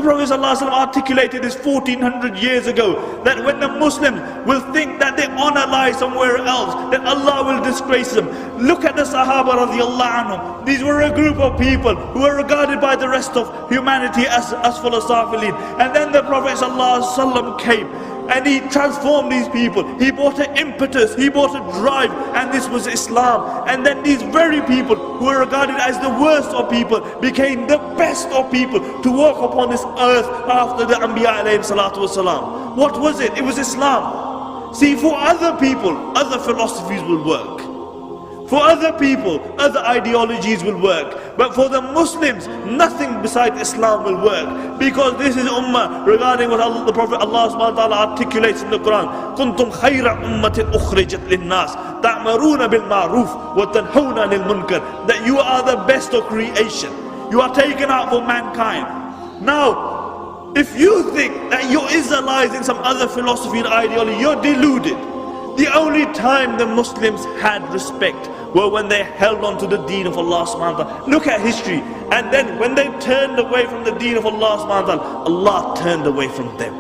Prophet ﷺ articulated this 1400 years ago, that when the Muslims will think that their honor lies somewhere else, that Allah will disgrace them. Look at the Sahaba radiallahu anhum. These were a group of people who were regarded by the rest of humanity as asfal safilin. And then the Prophet ﷺ came and he transformed these people. He brought an impetus, he brought a drive, and this was Islam. And then these very people who were regarded as the worst of people became the best of people to walk upon this earth after the Anbiya alayhi salatu wasalam. What was it? It was Islam. See, for other people, other philosophies will work. For other people, other ideologies will work. But for the Muslims, nothing besides Islam will work. Because this is ummah regarding what the Prophet Allah subhanahu wa ta'ala articulates in the Quran. كُنْتُمْ خَيْرَ أُمَّةٍ أُخْرِجَتْ لِلنَّاسِ تَعْمَرُونَ بِالْمَعْرُوفِ وَتَنْهَوْنَ عَنِ الْمُنْكَرِ. That you are the best of creation. You are taken out for mankind. Now, if you think that you're Israelizing some other philosophy and ideology, you're deluded. The only time the Muslims had respect were when they held on to the deen of Allah subhanahu wa ta'ala. Look at history. And then when they turned away from the deen of Allah subhanahu wa ta'ala, Allah turned away from them.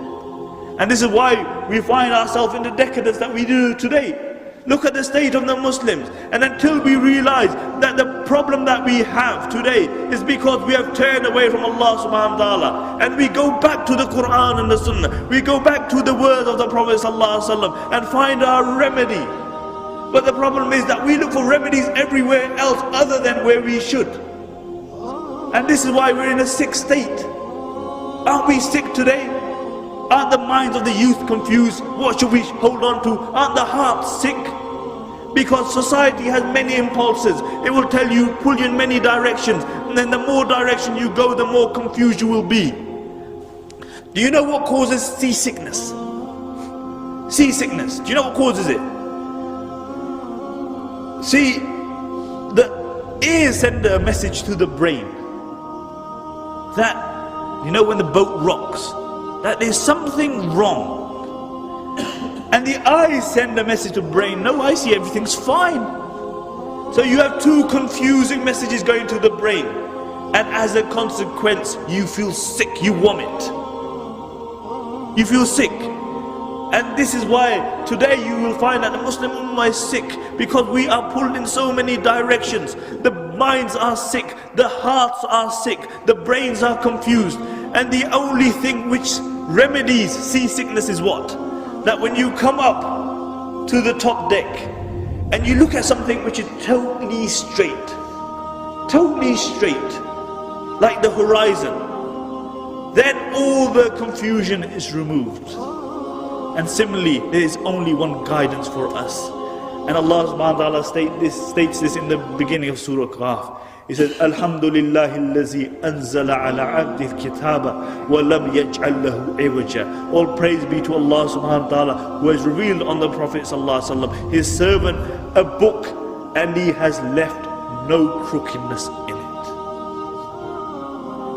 And this is why we find ourselves in the decadence that we do today. Look at the state of the Muslims. And until we realize that the problem that we have today is because we have turned away from Allah subhanahu wa ta'ala, and we go back to the Quran and the Sunnah, we go back to the words of the Prophet sallallahu alaihi wasallam and find our remedy. But the problem is that we look for remedies everywhere else other than where we should. And this is why we're in a sick state. Aren't we sick today? Aren't the minds of the youth confused? What should we hold on to? Aren't the hearts sick? Because society has many impulses. It will tell you, pull you in many directions. And then the more direction you go, the more confused you will be. Do you know what causes seasickness? Seasickness. Do you know what causes it? See, the ears send a message to the brain that, you know, when the boat rocks, that there's something wrong. And the eyes send a message to the brain, no, I see everything's fine. So you have two confusing messages going to the brain. And as a consequence, you feel sick, you vomit. You feel sick. And this is why today you will find that the Muslim ummah is sick, because we are pulled in so many directions. The minds are sick, the hearts are sick, the brains are confused. And the only thing which remedies seasickness is what? That when you come up to the top deck and you look at something which is totally straight, like the horizon, then all the confusion is removed. And similarly, there is only one guidance for us. And Allah subhanahu wa ta'ala states this in the beginning of Surah Qaf. He says, Alhamdulillahi allazi anzala ala abdih kitaba wa lam yaj'al lahu iwaja. All praise be to Allah subhanahu wa ta'ala, who has revealed on the Prophet sallallahu alaihi wasallam, his servant, a book, and he has left no crookedness in it.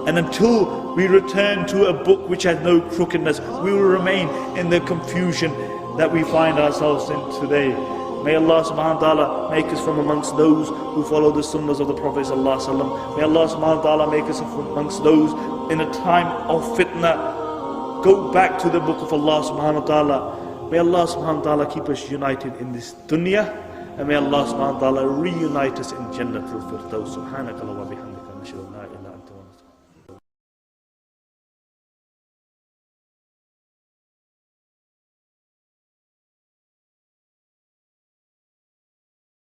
And until we return to a book which has no crookedness, we will remain in the confusion that we find ourselves in today. May Allah subhanahu wa ta'ala make us from amongst those who follow the sunnahs of the Prophet sallallahu alaihi wasallam. May Allah subhanahu wa ta'ala make us from amongst those in a time of fitna. Go back to the book of Allah subhanahu wa ta'ala. May Allah subhanahu wa ta'ala keep us united in this dunya. And may Allah subhanahu wa ta'ala reunite us in Jannatul Firdaus. Subhanaka wa bihamdika.